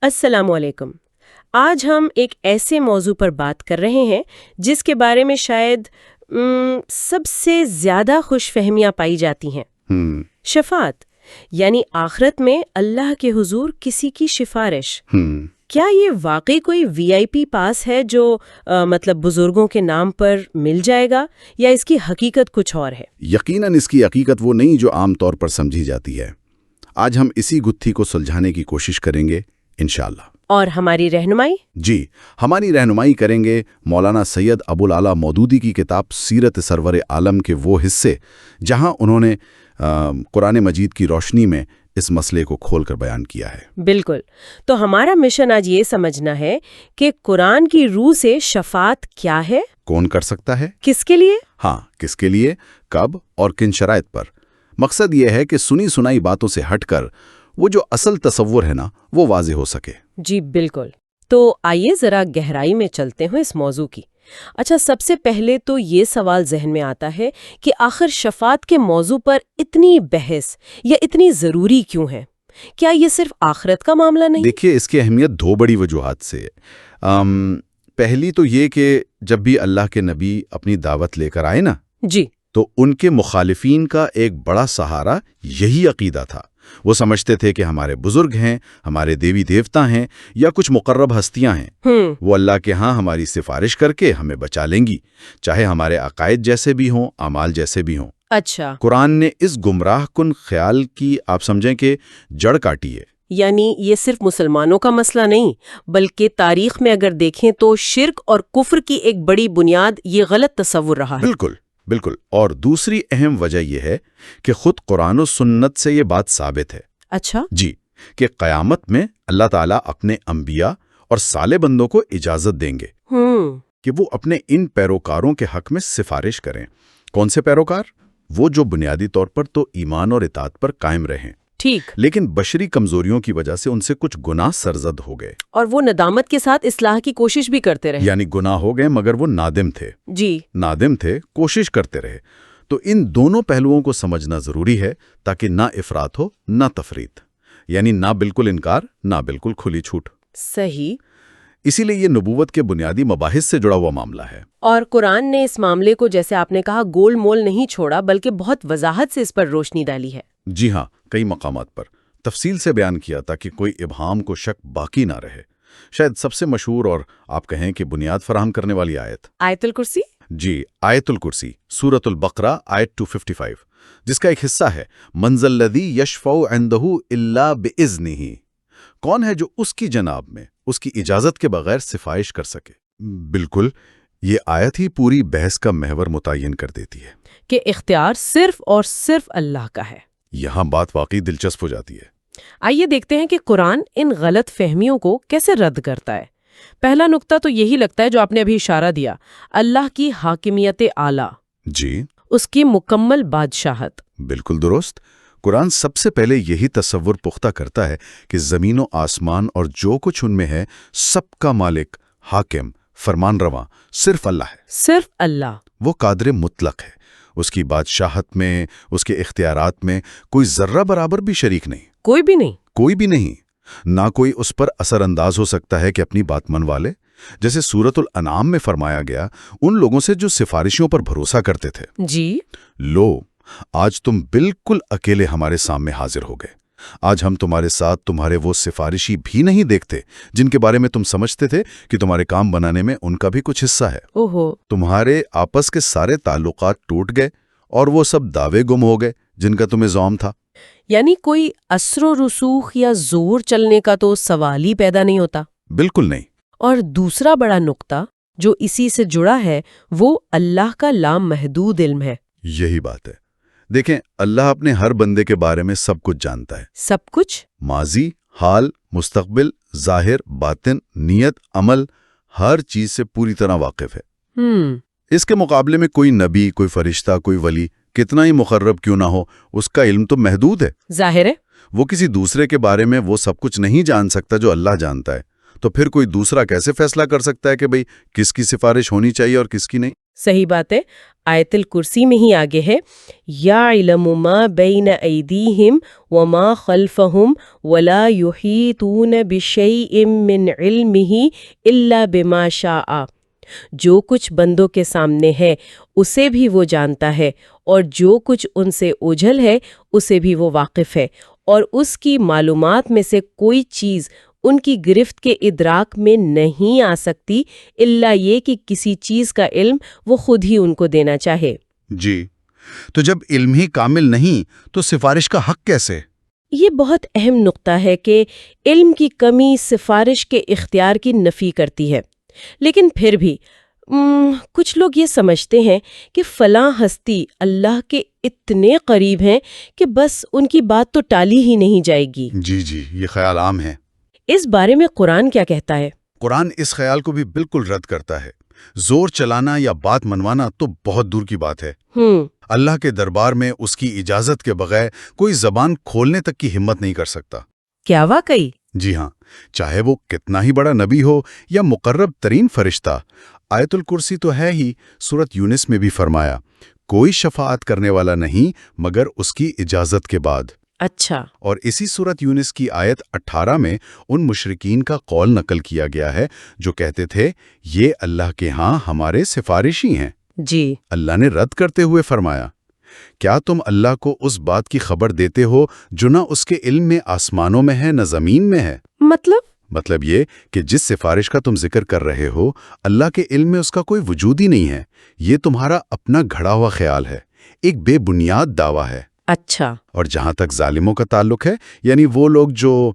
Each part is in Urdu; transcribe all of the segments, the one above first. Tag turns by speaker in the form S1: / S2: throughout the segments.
S1: السلام علیکم۔ آج ہم ایک ایسے موضوع پر بات کر رہے ہیں جس کے بارے میں شاید سب سے زیادہ خوش فہمیاں پائی جاتی ہیں۔ شفاعت، یعنی آخرت میں اللہ کے حضور کسی کی سفارش۔ کیا یہ واقعی کوئی وی آئی پی پاس ہے جو مطلب بزرگوں کے نام پر مل جائے گا، یا اس کی حقیقت کچھ اور ہے؟
S2: یقیناً اس کی حقیقت وہ نہیں جو عام طور پر سمجھی جاتی ہے۔ آج ہم اسی گتھی کو سلجھانے کی کوشش کریں گے انشاءاللہ۔
S1: اور ہماری رہنمائی؟
S2: جی، ہماری رہنمائی کریں گے مولانا سید ابو العلا مودودی کی کتاب سیرت سرور عالم کے وہ حصے جہاں انہوں نے قرآن مجید کی روشنی میں اس مسئلے کو کھول کر بیان کیا ہے۔
S1: بالکل۔ تو ہمارا مشن آج یہ سمجھنا ہے کہ قرآن کی روح سے شفاعت کیا ہے،
S2: کون کر سکتا ہے،
S1: کس کے لیے،
S2: ہاں کس کے لیے، کب اور کن شرائط پر۔ مقصد یہ ہے کہ سنی سنائی باتوں سے ہٹ کر وہ جو اصل تصور ہے نا وہ واضح ہو سکے۔
S1: جی بالکل۔ تو آئیے ذرا گہرائی میں چلتے ہیں اس موضوع کی۔ اچھا، سب سے پہلے تو یہ سوال ذہن میں آتا ہے کہ آخر شفاعت کے موضوع پر اتنی بحث یا اتنی ضروری کیوں ہے؟ کیا یہ صرف آخرت کا معاملہ نہیں؟
S2: دیکھیے، اس کی اہمیت دو بڑی وجوہات سے ہے۔ پہلی تو یہ کہ جب بھی اللہ کے نبی اپنی دعوت لے کر آئے نا،
S1: جی،
S2: تو ان کے مخالفین کا ایک بڑا سہارا یہی عقیدہ تھا۔ وہ سمجھتے تھے کہ ہمارے بزرگ ہیں، ہمارے دیوی دیوتا ہیں یا کچھ مقرب ہستیاں ہیں، وہ اللہ کے ہاں ہماری سفارش کر کے ہمیں بچا لیں گی، چاہے ہمارے عقائد جیسے بھی ہوں، اعمال جیسے بھی ہوں۔
S1: اچھا،
S2: قرآن نے اس گمراہ کن خیال کی آپ سمجھیں کہ جڑ کاٹی ہے۔
S1: یعنی یہ صرف مسلمانوں کا مسئلہ نہیں، بلکہ تاریخ میں اگر دیکھیں تو شرک اور کفر کی ایک بڑی بنیاد یہ غلط تصور رہا ہے۔
S2: بالکل بالکل۔ اور دوسری اہم وجہ یہ ہے کہ خود قرآن و سنت سے یہ بات ثابت ہے۔
S1: اچھا
S2: جی، کہ قیامت میں اللہ تعالیٰ اپنے انبیاء اور صالح بندوں کو اجازت دیں گے کہ وہ اپنے ان پیروکاروں کے حق میں سفارش کریں۔ کون سے پیروکار؟ وہ جو بنیادی طور پر تو ایمان اور اطاعت پر قائم رہیں،
S1: ٹھیک،
S2: لیکن بشری کمزوریوں کی وجہ سے ان سے کچھ گناہ سرزد ہو گئے،
S1: اور وہ ندامت کے ساتھ اصلاح کی کوشش بھی کرتے رہے۔
S2: یعنی گناہ ہو گئے مگر وہ نادم تھے۔
S1: جی،
S2: نادم تھے، کوشش کرتے رہے۔ تو ان دونوں پہلوؤں کو سمجھنا ضروری ہے تاکہ نہ افراط ہو نہ تفریط، یعنی نہ بالکل انکار نہ بالکل کھلی چھوٹ۔
S1: صحیح۔
S2: اسی لیے یہ نبوت کے بنیادی مباحث سے جڑا ہوا معاملہ ہے۔
S1: اور قرآن نے اس معاملے کو، جیسے آپ نے کہا، گول مول نہیں چھوڑا، بلکہ بہت وضاحت سے اس پر روشنی ڈالی ہے۔
S2: جی ہاں، کئی مقامات پر تفصیل سے بیان کیا تاکہ کوئی ابہام کو شک باقی نہ رہے۔ شاید سب سے مشہور اور آپ کہیں کہ بنیاد فراہم کرنے والی آیت،
S1: آیت الکرسی؟
S2: جی، آیت الکرسی، سورۃ البقرہ، آیت 255، جس کا ایک حصہ ہے من ذا الذی یشفع عندہ الا باذنہ، کون ہے جو اس کی جناب میں اس کی اجازت کے بغیر سفارش کر سکے۔ بالکل، یہ آیت ہی پوری بحث کا محور متعین کر دیتی ہے
S1: کہ اختیار صرف اور صرف اللہ کا ہے۔
S2: یہاں بات واقعی دلچسپ ہو جاتی ہے۔
S1: آئیے دیکھتے ہیں کہ قرآن ان غلط فہمیوں کو کیسے رد کرتا ہے۔ پہلا نقطہ تو یہی لگتا ہے جو آپ نے ابھی اشارہ دیا، اللہ کی حاکمیت اعلیٰ،
S2: جی،
S1: اس کی مکمل بادشاہت۔
S2: بالکل درست۔ قرآن سب سے پہلے یہی تصور پختہ کرتا ہے کہ زمین و آسمان اور جو کچھ ان میں ہے سب کا مالک، حاکم، فرمان رواں صرف اللہ ہے۔
S1: صرف اللہ۔
S2: وہ قادر مطلق ہے، اس کی بادشاہت میں، اس کے اختیارات میں کوئی ذرہ برابر بھی شریک نہیں،
S1: کوئی بھی نہیں۔
S2: کوئی بھی نہیں۔ نہ کوئی اس پر اثر انداز ہو سکتا ہے کہ اپنی بات منوا لے، جیسے سورۃ الانعام میں فرمایا گیا ان لوگوں سے جو سفارشوں پر بھروسہ کرتے تھے۔
S1: جی،
S2: لو، آج تم بالکل اکیلے ہمارے سامنے حاضر ہو گئے۔ آج ہم تمہارے ساتھ تمہارے وہ سفارشی بھی نہیں دیکھتے جن کے بارے میں تم سمجھتے تھے کہ تمہارے کام بنانے میں ان کا بھی کچھ حصہ ہے۔
S1: اوہو،
S2: تمہارے آپس کے سارے تعلقات ٹوٹ گئے اور وہ سب دعوے گم ہو گئے جن کا تمہیں زوم تھا۔
S1: یعنی کوئی اثر و رسوخ یا زور چلنے کا تو سوال ہی پیدا نہیں ہوتا۔
S2: بالکل نہیں۔
S1: اور دوسرا بڑا نقطہ جو اسی سے جڑا ہے وہ اللہ کا لامحدود علم ہے۔
S2: یہی بات ہے۔ دیکھیں، اللہ اپنے ہر بندے کے بارے میں سب کچھ جانتا ہے۔
S1: سب کچھ؟
S2: ماضی، حال، مستقبل، ظاہر، باطن، نیت، عمل، ہر چیز سے پوری طرح واقف ہے۔ اس کے مقابلے میں کوئی نبی، کوئی فرشتہ، کوئی ولی کتنا ہی مقرب کیوں نہ ہو، اس کا علم تو محدود ہے۔
S1: ظاہر ہے۔
S2: وہ کسی دوسرے کے بارے میں وہ سب کچھ نہیں جان سکتا جو اللہ جانتا ہے۔ تو پھر کوئی دوسرا کیسے فیصلہ کر سکتا ہے کہ بھئی کس کی سفارش ہونی چاہیے اور کس کی نہیں؟
S1: صحیح بات ہے. آیت الکرسی میں ہی آگے ہے یعلم ما بین ایدیہم وما خلفہم ولا یحیطون بشیء من علمہ الا بما شاء. جو کچھ بندوں کے سامنے ہے اسے بھی وہ جانتا ہے اور جو کچھ ان سے اوجھل ہے اسے بھی وہ واقف ہے، اور اس کی معلومات میں سے کوئی چیز ان کی گرفت کے ادراک میں نہیں آ سکتی الا یہ کہ کسی چیز کا علم وہ خود ہی ان کو دینا چاہے.
S2: جی، تو جب علم ہی کامل نہیں تو سفارش کا حق کیسے؟
S1: یہ بہت اہم نقطہ ہے کہ علم کی کمی سفارش کے اختیار کی نفی کرتی ہے. لیکن پھر بھی کچھ لوگ یہ سمجھتے ہیں کہ فلاں ہستی اللہ کے اتنے قریب ہیں کہ بس ان کی بات تو ٹالی ہی نہیں جائے گی.
S2: جی، یہ خیال عام ہے.
S1: اس بارے میں قرآن کیا کہتا ہے؟
S2: قرآن اس خیال کو بھی بالکل رد کرتا ہے. زور چلانا یا بات منوانا تو بہت دور کی بات ہے. اللہ کے دربار میں اس کی اجازت کے بغیر کوئی زبان کھولنے تک کی ہمت نہیں کر سکتا.
S1: کیا واقعی؟
S2: جی ہاں، چاہے وہ کتنا ہی بڑا نبی ہو یا مقرب ترین فرشتہ. آیت الکرسی تو ہے ہی، سورت یونس میں بھی فرمایا کوئی شفاعت کرنے والا نہیں مگر اس کی اجازت کے بعد.
S1: اچھا. اور
S2: اسی سورت یونس کی آیت 18 میں ان مشرکین کا قول نقل کیا گیا ہے جو کہتے تھے یہ اللہ کے ہاں ہمارے سفارشی ہیں.
S1: جی.
S2: اللہ نے رد کرتے ہوئے فرمایا کیا تم اللہ کو اس بات کی خبر دیتے ہو جو نہ اس کے علم میں آسمانوں میں ہے نہ زمین میں ہے؟ مطلب یہ کہ جس سفارش کا تم ذکر کر رہے ہو اللہ کے علم میں اس کا کوئی وجود ہی نہیں ہے. یہ تمہارا اپنا گھڑا ہوا خیال ہے، ایک بے بنیاد دعویٰ ہے.
S1: اچھا.
S2: اور جہاں تک ظالموں کا تعلق ہے، یعنی وہ لوگ جو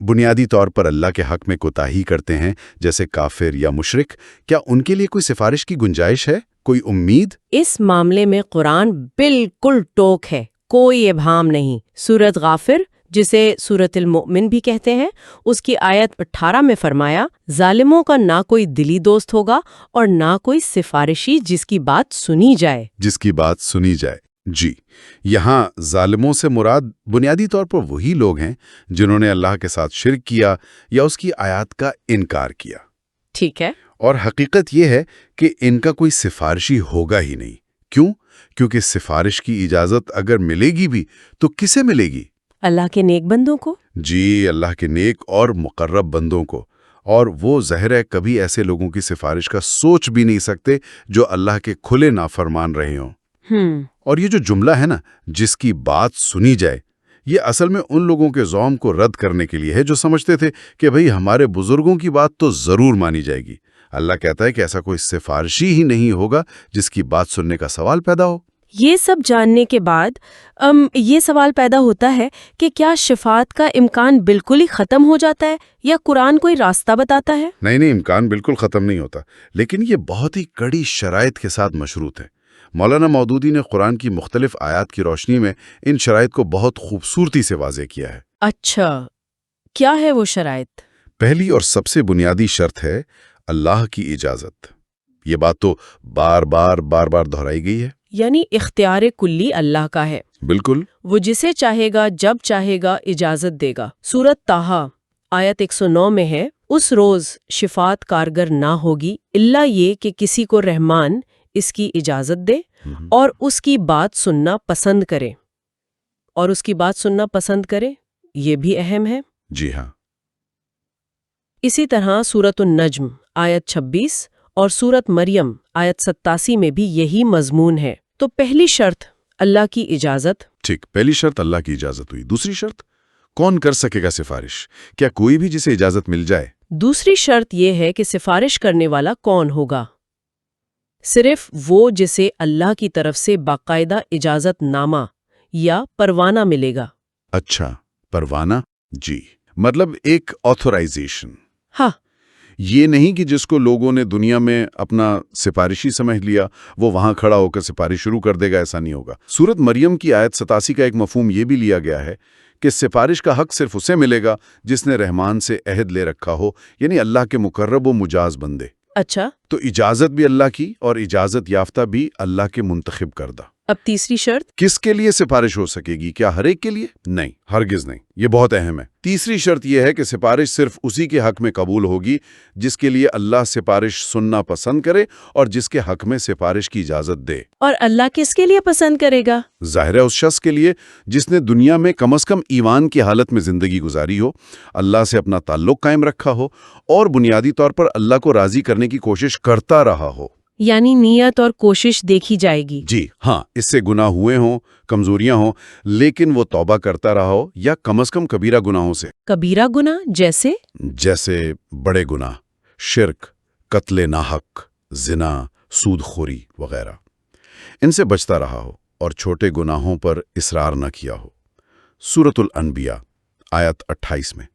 S2: بنیادی طور پر اللہ کے حق میں کوتاہی کرتے ہیں جیسے کافر یا مشرک، کیا ان کے لیے کوئی سفارش کی گنجائش ہے، کوئی امید؟
S1: اس معاملے میں قرآن بالکل ٹوک ہے، کوئی ابہام نہیں. سورت غافر جسے سورت المؤمن بھی کہتے ہیں، اس کی آیت 18 میں فرمایا ظالموں کا نہ کوئی دلی دوست ہوگا اور نہ کوئی سفارشی جس کی بات سنی جائے.
S2: جی، یہاں ظالموں سے مراد بنیادی طور پر وہی لوگ ہیں جنہوں نے اللہ کے ساتھ شرک کیا یا اس کی آیات کا انکار کیا.
S1: ٹھیک ہے.
S2: اور حقیقت یہ ہے کہ ان کا کوئی سفارشی ہوگا ہی نہیں. کیوں؟ کیونکہ سفارش کی اجازت اگر ملے گی بھی تو کسے ملے گی؟
S1: اللہ کے نیک بندوں کو.
S2: جی، اللہ کے نیک اور مقرب بندوں کو. اور وہ ظاہر ہے کبھی ایسے لوگوں کی سفارش کا سوچ بھی نہیں سکتے جو اللہ کے کھلے نافرمان رہے ہوں. اور یہ جو جملہ ہے نا جس کی بات سنی جائے، یہ اصل میں ان لوگوں کے زعم کو رد کرنے کے لیے ہے جو سمجھتے تھے کہ بھئی ہمارے بزرگوں کی بات تو ضرور مانی جائے گی. اللہ کہتا ہے کہ ایسا کوئی سفارشی ہی نہیں ہوگا جس کی بات سننے کا سوال پیدا ہو.
S1: یہ سب جاننے کے بعد یہ سوال پیدا ہوتا ہے کہ کیا شفاعت کا امکان بالکل ہی ختم ہو جاتا ہے یا قرآن کوئی راستہ بتاتا ہے؟
S2: نہیں، امکان بالکل ختم نہیں ہوتا، لیکن یہ بہت ہی کڑی شرائط کے ساتھ مشروط ہے. مولانا مودودی نے قرآن کی مختلف آیات کی روشنی میں ان شرائط کو بہت خوبصورتی سے واضح کیا ہے.
S1: اچھا، کیا ہے وہ شرائط؟
S2: پہلی اور سب سے بنیادی شرط ہے اللہ کی اجازت. یہ بات تو بار بار دہرائی گئی ہے.
S1: یعنی اختیار کلی اللہ کا ہے.
S2: بالکل.
S1: وہ جسے چاہے گا جب چاہے گا اجازت دے گا. سورت طٰہٰ آیت 109 میں ہے اس روز شفاعت کارگر نہ ہوگی الا یہ کہ کسی کو رحمان اس کی اجازت دے اور اس کی بات سننا پسند کرے. اور اس کی بات سننا پسند کرے یہ بھی اہم ہے.
S2: جی ہاں.
S1: اسی طرح سورت النجم آیت 26 اور سورت مریم آیت 87 میں بھی یہی مضمون ہے. تو پہلی شرط اللہ کی اجازت.
S2: ٹھیک، پہلی شرط اللہ کی اجازت ہوئی. دوسری شرط کون کر سکے گا سفارش؟ کیا کوئی بھی جسے اجازت مل جائے؟
S1: دوسری شرط یہ ہے کہ سفارش کرنے والا کون ہوگا. صرف وہ جسے اللہ کی طرف سے باقاعدہ اجازت نامہ یا پروانہ ملے گا.
S2: اچھا، پروانہ. جی، مطلب ایک آتھورائزیشن.
S1: ہاں.
S2: یہ نہیں کہ جس کو لوگوں نے دنیا میں اپنا سفارشی سمجھ لیا وہ وہاں کھڑا ہو کر سفارش شروع کر دے گا، ایسا نہیں ہوگا. سورت مریم کی آیت 87 کا ایک مفہوم یہ بھی لیا گیا ہے کہ سفارش کا حق صرف اسے ملے گا جس نے رحمان سے عہد لے رکھا ہو، یعنی اللہ کے مقرب و مجاز بندے.
S1: اچھا.
S2: تو اجازت بھی اللہ کی اور اجازت یافتہ بھی اللہ کے منتخب کردہ۔
S1: اب تیسری شرط؟
S2: کس کے لیے سفارش ہو سکے گی؟ کیا ہر ایک کے لیے؟ نہیں، ہرگز نہیں۔ یہ بہت اہم ہے۔ تیسری شرط یہ ہے کہ سفارش صرف اسی کے حق میں قبول ہوگی جس کے لیے اللہ سفارش سننا پسند کرے اور جس کے حق میں سفارش کی اجازت دے۔
S1: اور اللہ کس کے لیے پسند کرے گا؟
S2: ظاہر ہے اس شخص کے لیے جس نے دنیا میں کم از کم ایمان کی حالت میں زندگی گزاری ہو، اللہ سے اپنا تعلق قائم رکھا ہو اور بنیادی طور پر اللہ کو راضی کرنے کی کوشش کرتا رہا ہو۔
S1: یعنی نیت اور کوشش دیکھی جائے گی۔
S2: جی ہاں، اس سے گناہ ہوئے ہوں، کمزوریاں ہوں، لیکن وہ توبہ کرتا رہا ہو، یا کم از کم کبیرہ گناہوں سے۔
S1: کبیرہ گناہ جیسے
S2: بڑے گناہ، شرک، قتل ناحق، زنا، سود خوری وغیرہ، ان سے بچتا رہا ہو اور چھوٹے گناہوں پر اصرار نہ کیا ہو۔ سورۃ الانبیاء آیت 28 میں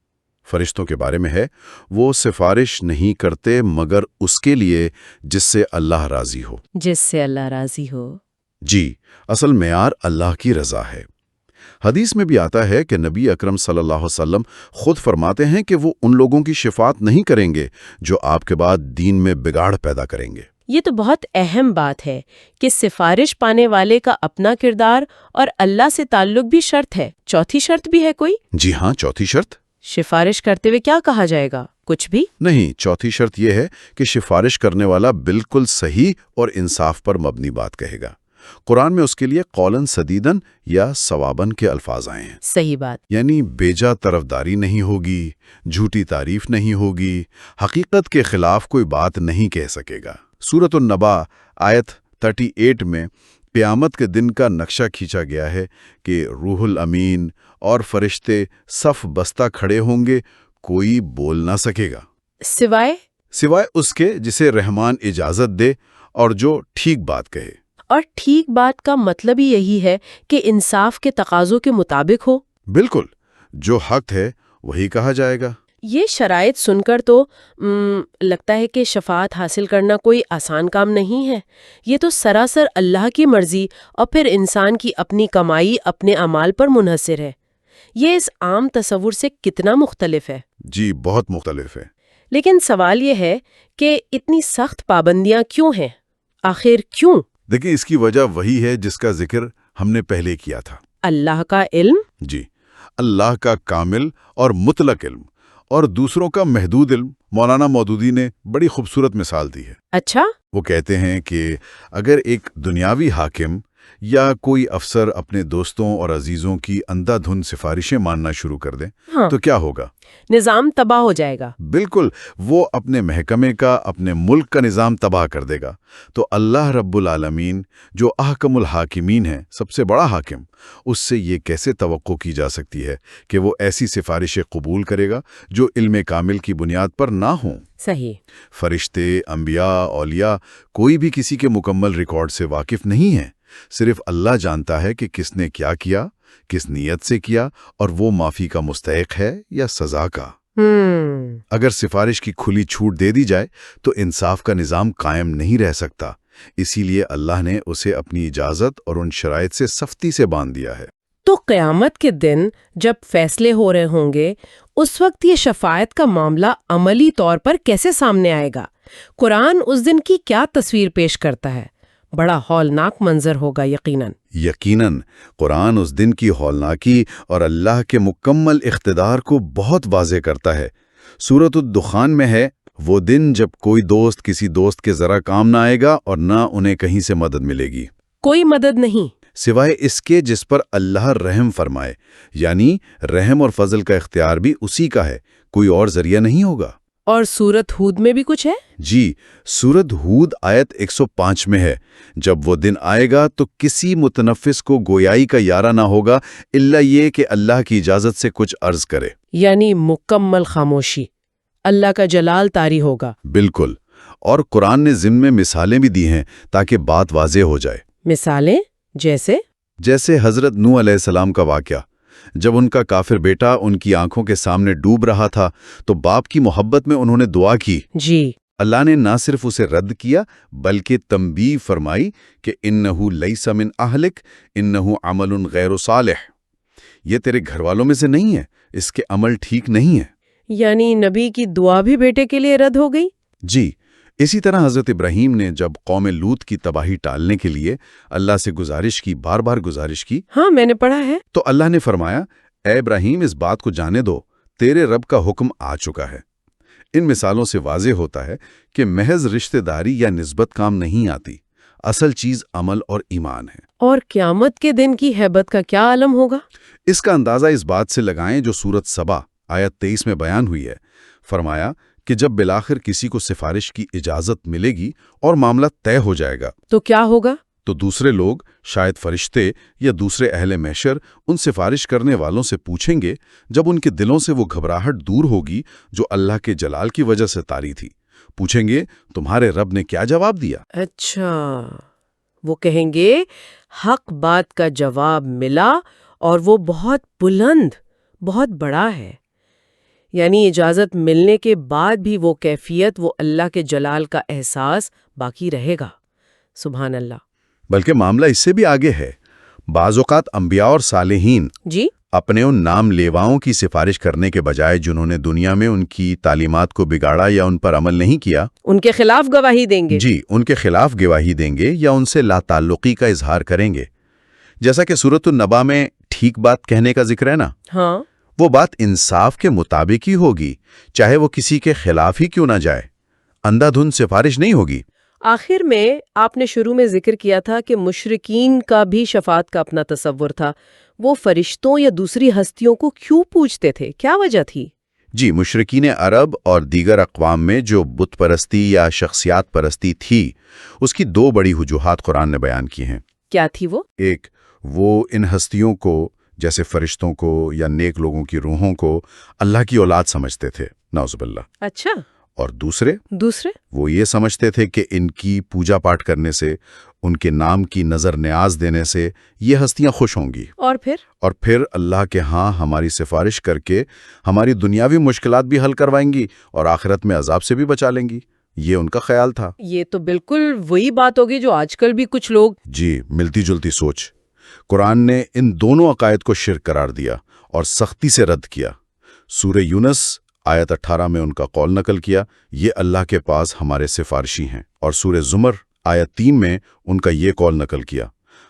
S2: فرشتوں کے بارے میں ہے، وہ سفارش نہیں کرتے مگر اس کے لیے جس سے اللہ راضی ہو۔
S1: جس سے اللہ راضی ہو۔
S2: جی، اصل معیار اللہ کی رضا ہے۔ حدیث میں بھی آتا ہے کہ نبی اکرم صلی اللہ علیہ وسلم خود فرماتے ہیں کہ وہ ان لوگوں کی شفاعت نہیں کریں گے جو آپ کے بعد دین میں بگاڑ پیدا کریں گے۔
S1: یہ تو بہت اہم بات ہے کہ سفارش پانے والے کا اپنا کردار اور اللہ سے تعلق بھی شرط ہے۔ چوتھی شرط بھی ہے کوئی؟
S2: جی ہاں، چوتھی شرط۔
S1: سفارش کرتے ہوئے کیا کہا جائے گا؟ کچھ بھی
S2: نہیں، چوتھی شرط یہ ہے کہ سفارش کرنے والا بالکل صحیح اور انصاف پر مبنی بات کہے گا۔ قرآن میں اس کے لیے قولاً سدیداً یا ثواباً کے الفاظ آئے ہیں۔
S1: صحیح بات،
S2: یعنی بیجا طرفداری نہیں ہوگی، جھوٹی تعریف نہیں ہوگی، حقیقت کے خلاف کوئی بات نہیں کہہ سکے گا۔ سورۃ النبا آیت 38 میں قیامت کے دن کا نقشہ کھینچا گیا ہے کہ روح الامین اور فرشتے صف بستہ کھڑے ہوں گے، کوئی بول نہ سکے گا سوائے اس کے جسے رحمان اجازت دے اور جو ٹھیک بات کہے۔
S1: اور ٹھیک بات کا مطلب ہی یہی ہے کہ انصاف کے تقاضوں کے مطابق ہو۔
S2: بالکل، جو حق ہے وہی کہا جائے گا۔
S1: یہ شرائط سن کر تو لگتا ہے کہ شفاعت حاصل کرنا کوئی آسان کام نہیں ہے۔ یہ تو سراسر اللہ کی مرضی اور پھر انسان کی اپنی کمائی، اپنے اعمال پر منحصر ہے۔ یہ اس عام تصور سے کتنا مختلف ہے؟
S2: جی، بہت مختلف ہے۔
S1: لیکن سوال یہ ہے کہ اتنی سخت پابندیاں کیوں ہیں؟ آخر کیوں؟
S2: دیکھیں، اس کی وجہ وہی ہے جس کا ذکر ہم نے پہلے کیا تھا۔
S1: اللہ کا علم۔
S2: جی، اللہ کا کامل اور مطلق علم اور دوسروں کا محدود علم۔ مولانا مودودی نے بڑی خوبصورت مثال دی ہے۔
S1: اچھا؟
S2: وہ کہتے ہیں کہ اگر ایک دنیاوی حاکم یا کوئی افسر اپنے دوستوں اور عزیزوں کی اندھا دھند سفارشیں ماننا شروع کر دیں تو کیا ہوگا؟
S1: نظام تباہ ہو جائے گا۔
S2: بالکل، وہ اپنے محکمے کا، اپنے ملک کا نظام تباہ کر دے گا۔ تو اللہ رب العالمین جو احکم الحاکمین ہے، سب سے بڑا حاکم، اس سے یہ کیسے توقع کی جا سکتی ہے کہ وہ ایسی سفارشیں قبول کرے گا جو علم کامل کی بنیاد پر نہ ہوں؟
S1: صحیح۔
S2: فرشتے، انبیاء، اولیاء، کوئی بھی کسی کے مکمل ریکارڈ سے واقف نہیں ہے۔ صرف اللہ جانتا ہے کہ کس نے کیا کیا، کس نیت سے کیا، اور وہ معافی کا مستحق ہے یا سزا کا۔ اگر سفارش کی کھلی چھوٹ دے دی جائے تو انصاف کا نظام قائم نہیں رہ سکتا۔ اسی لیے اللہ نے اسے اپنی اجازت اور ان شرائط سے سختی سے باندھ دیا ہے۔
S1: تو قیامت کے دن جب فیصلے ہو رہے ہوں گے، اس وقت یہ شفاعت کا معاملہ عملی طور پر کیسے سامنے آئے گا؟ قرآن اس دن کی کیا تصویر پیش کرتا ہے؟ بڑا ہولناک منظر ہوگا یقیناً۔
S2: قرآن اس دن کی ہولناکی اور اللہ کے مکمل اقتدار کو بہت واضح کرتا ہے۔ سورۃ الدخان میں ہے، وہ دن جب کوئی دوست کسی دوست کے ذرا کام نہ آئے گا اور نہ انہیں کہیں سے مدد ملے گی۔
S1: کوئی مدد نہیں
S2: سوائے اس کے جس پر اللہ رحم فرمائے، یعنی رحم اور فضل کا اختیار بھی اسی کا ہے، کوئی اور ذریعہ نہیں ہوگا۔
S1: اور سورۃ ہود میں بھی کچھ ہے؟
S2: جی، سورۃ ہود آیت 105 میں ہے، جب وہ دن آئے گا تو کسی متنفس کو گویائی کا یارہ نہ ہوگا الا یہ کہ اللہ کی اجازت سے کچھ عرض کرے۔
S1: یعنی مکمل خاموشی، اللہ کا جلال طاری ہوگا۔
S2: بالکل، اور قرآن نے ضمن میں مثالیں بھی دی ہیں تاکہ بات واضح ہو جائے۔
S1: مثالیں جیسے
S2: حضرت نوح علیہ السلام کا واقعہ، جب ان کا کافر بیٹا ان کی آنکھوں کے سامنے ڈوب رہا تھا تو باپ کی محبت میں انہوں نے دعا کی۔
S1: جی،
S2: اللہ نے نہ صرف اسے رد کیا بلکہ تنبیہ فرمائی کہ انہو لیس من اہلک انہو عمل غیر صالح، یہ تیرے گھر والوں میں سے نہیں ہے، اس کے عمل ٹھیک نہیں ہے۔
S1: یعنی نبی کی دعا بھی بیٹے کے لیے رد ہو گئی؟
S2: جی، اسی طرح حضرت ابراہیم نے جب قوم لوط کی تباہی ٹالنے کے لیے اللہ سے گزارش کی، بار بار گزارش کی،
S1: ہاں میں نے پڑھا ہے،
S2: تو اللہ نے فرمایا، اے ابراہیم اس بات کو جانے دو، تیرے رب کا حکم آ چکا ہے۔ ان مثالوں سے واضح ہوتا ہے کہ محض رشتہ داری یا نسبت کام نہیں آتی، اصل چیز عمل اور ایمان ہے۔
S1: اور قیامت کے دن کی ہیبت کا کیا عالم ہوگا؟
S2: اس کا اندازہ اس بات سے لگائیں جو سورۃ سبا آیت 23 میں بیان ہوئی ہے۔ فرمایا کہ جب بالآخر کسی کو سفارش کی اجازت ملے گی اور معاملہ طے ہو جائے گا
S1: تو کیا ہوگا؟
S2: تو دوسرے لوگ، شاید فرشتے یا دوسرے اہل محشر، ان سفارش کرنے والوں سے پوچھیں گے جب ان کے دلوں سے وہ گھبراہٹ دور ہوگی جو اللہ کے جلال کی وجہ سے طاری تھی۔ پوچھیں گے تمہارے رب نے کیا جواب دیا؟
S1: اچھا، وہ کہیں گے حق بات کا جواب ملا اور وہ بہت بلند، بہت بڑا ہے۔ یعنی اجازت ملنے کے بعد بھی وہ کیفیت، وہ اللہ کے جلال کا احساس باقی رہے گا۔ سبحان اللہ۔
S2: بلکہ معاملہ اس سے بھی آگے ہے۔ بعض اوقات انبیاء اور صالحین
S1: جی؟
S2: اپنے ان نام لیواؤں کی سفارش کرنے کے بجائے جنہوں نے دنیا میں ان کی تعلیمات کو بگاڑا یا ان پر عمل نہیں کیا،
S1: ان کے خلاف گواہی دیں گے۔
S2: جی، ان کے خلاف گواہی دیں گے یا ان سے لا تعلقی کا اظہار کریں گے۔ جیسا کہ سورۃ النبا میں ٹھیک بات کہنے کا ذکر ہے نا،
S1: ہاں،
S2: وہ بات انصاف کے مطابق ہی ہوگی، چاہے وہ کسی کے خلاف ہی کیوں نہ جائے۔ اندھا دھند سفارش نہیں ہوگی۔
S1: آخر میں آپ نے شروع میں ذکر کیا تھا کہ مشرکین کا بھی شفاعت کا اپنا تصور تھا۔ وہ فرشتوں یا دوسری ہستیوں کو کیوں پوچھتے تھے؟ کیا وجہ تھی؟
S2: جی، مشرکین عرب اور دیگر اقوام میں جو بت پرستی یا شخصیات پرستی تھی، اس کی دو بڑی وجوہات قرآن نے بیان کی ہیں۔
S1: کیا تھی وہ؟
S2: ایک، وہ ان ہستیوں کو، جیسے فرشتوں کو یا نیک لوگوں کی روحوں کو، اللہ کی اولاد سمجھتے تھے، نعوذ باللہ۔
S1: اچھا،
S2: اور دوسرے، وہ یہ سمجھتے تھے کہ ان کی پوجا پاٹ کرنے سے، ان کے نام کی نظر نیاز دینے سے یہ ہستیاں خوش ہوں گی، اور پھر اللہ کے ہاں ہماری سفارش کر کے ہماری دنیاوی مشکلات بھی حل کروائیں گی اور آخرت میں عذاب سے بھی بچا لیں گی۔ یہ ان کا خیال تھا۔
S1: یہ تو بالکل وہی بات ہوگی جو آج کل بھی کچھ لوگ۔
S2: جی، ملتی جلتی سوچ۔ قرآن نے ان دونوں عقائد کو شرک قرار دیا اور سختی سے رد کیا۔ سورہ یونس آیت 18 میں ان کا قول نقل کیا، یہ اللہ کے پاس ہمارے سفارشی ہیں، اور سورہ زمر آیت 3 میں ان کا یہ قول نقل کیا،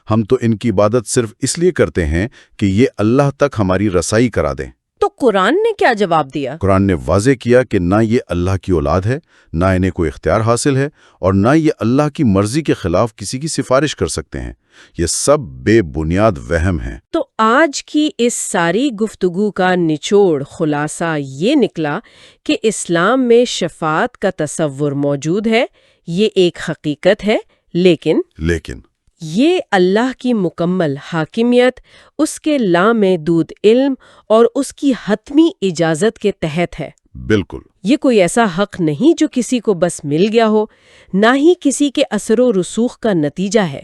S2: ہم تو ان کی عبادت صرف اس لیے کرتے ہیں کہ یہ اللہ تک ہماری رسائی کرا دیں۔
S1: تو قرآن نے کیا جواب دیا؟
S2: قرآن نے واضح کیا کہ نہ یہ اللہ کی اولاد ہے، نہ انہیں کوئی اختیار حاصل ہے، اور نہ یہ اللہ کی مرضی کے خلاف کسی کی سفارش کر سکتے ہیں۔ یہ سب بے بنیاد وہم ہیں۔
S1: تو آج کی اس ساری گفتگو کا نچوڑ، خلاصہ یہ نکلا کہ اسلام میں شفاعت کا تصور موجود ہے، یہ ایک حقیقت ہے، لیکن یہ اللہ کی مکمل حاکمیت، اس کے لامحدود علم اور اس کی حتمی اجازت کے تحت ہے۔
S2: بالکل۔
S1: یہ کوئی ایسا حق نہیں جو کسی کو بس مل گیا ہو، نہ ہی کسی کے اثر و رسوخ کا نتیجہ ہے،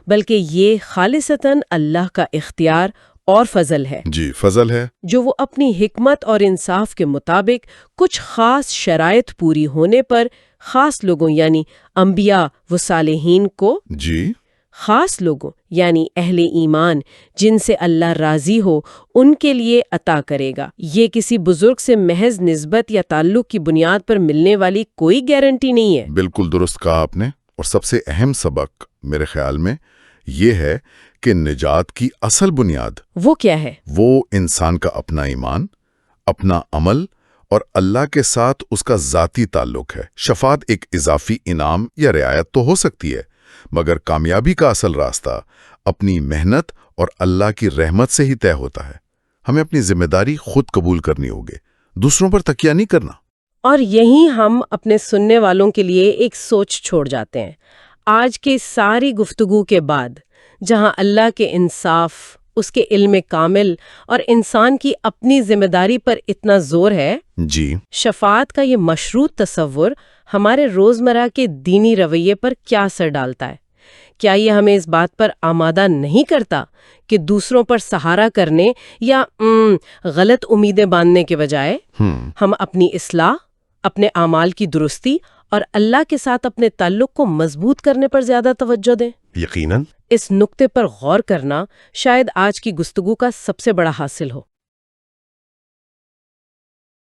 S1: بلکہ یہ خالصتاً اللہ کا اختیار اور فضل ہے۔
S2: جی، فضل ہے
S1: جو وہ اپنی حکمت اور انصاف کے مطابق کچھ خاص شرائط پوری ہونے پر خاص لوگوں یعنی انبیاء و صالحین کو،
S2: جی،
S1: خاص لوگوں یعنی اہل ایمان جن سے اللہ راضی ہو، ان کے لیے عطا کرے گا۔ یہ کسی بزرگ سے محض نسبت یا تعلق کی بنیاد پر ملنے والی کوئی گارنٹی نہیں ہے۔
S2: بالکل درست کہا آپ نے۔ اور سب سے اہم سبق میرے خیال میں یہ ہے کہ نجات کی اصل بنیاد
S1: وہ کیا ہے؟
S2: وہ انسان کا اپنا ایمان، اپنا عمل اور اللہ کے ساتھ اس کا ذاتی تعلق ہے۔ شفاعت ایک اضافی انعام یا رعایت تو ہو سکتی ہے، مگر کامیابی کا اصل راستہ اپنی محنت اور اللہ کی رحمت سے ہی طے ہوتا ہے۔ ہمیں اپنی ذمہ داری خود قبول کرنی ہوگی، دوسروں پر تکیہ نہیں کرنا۔
S1: اور یہیں ہم اپنے سننے والوں کے لیے ایک سوچ چھوڑ جاتے ہیں۔ آج کی ساری گفتگو کے بعد، جہاں اللہ کے انصاف، اس کے علم کامل اور انسان کی اپنی ذمہ داری پر اتنا زور ہے،
S2: جی،
S1: شفاعت کا یہ مشروط تصور ہمارے روزمرہ کے دینی رویے پر کیا اثر ڈالتا ہے؟ کیا یہ ہمیں اس بات پر آمادہ نہیں کرتا کہ دوسروں پر سہارا کرنے یا غلط امیدیں باندھنے کے بجائے ہم اپنی اصلاح، اپنے اعمال کی درستی اور اللہ کے ساتھ اپنے تعلق کو مضبوط کرنے پر زیادہ توجہ دیں؟
S2: یقیناً۔
S1: اس نقطے پر غور کرنا شاید آج کی گفتگو کا سب سے بڑا حاصل ہو۔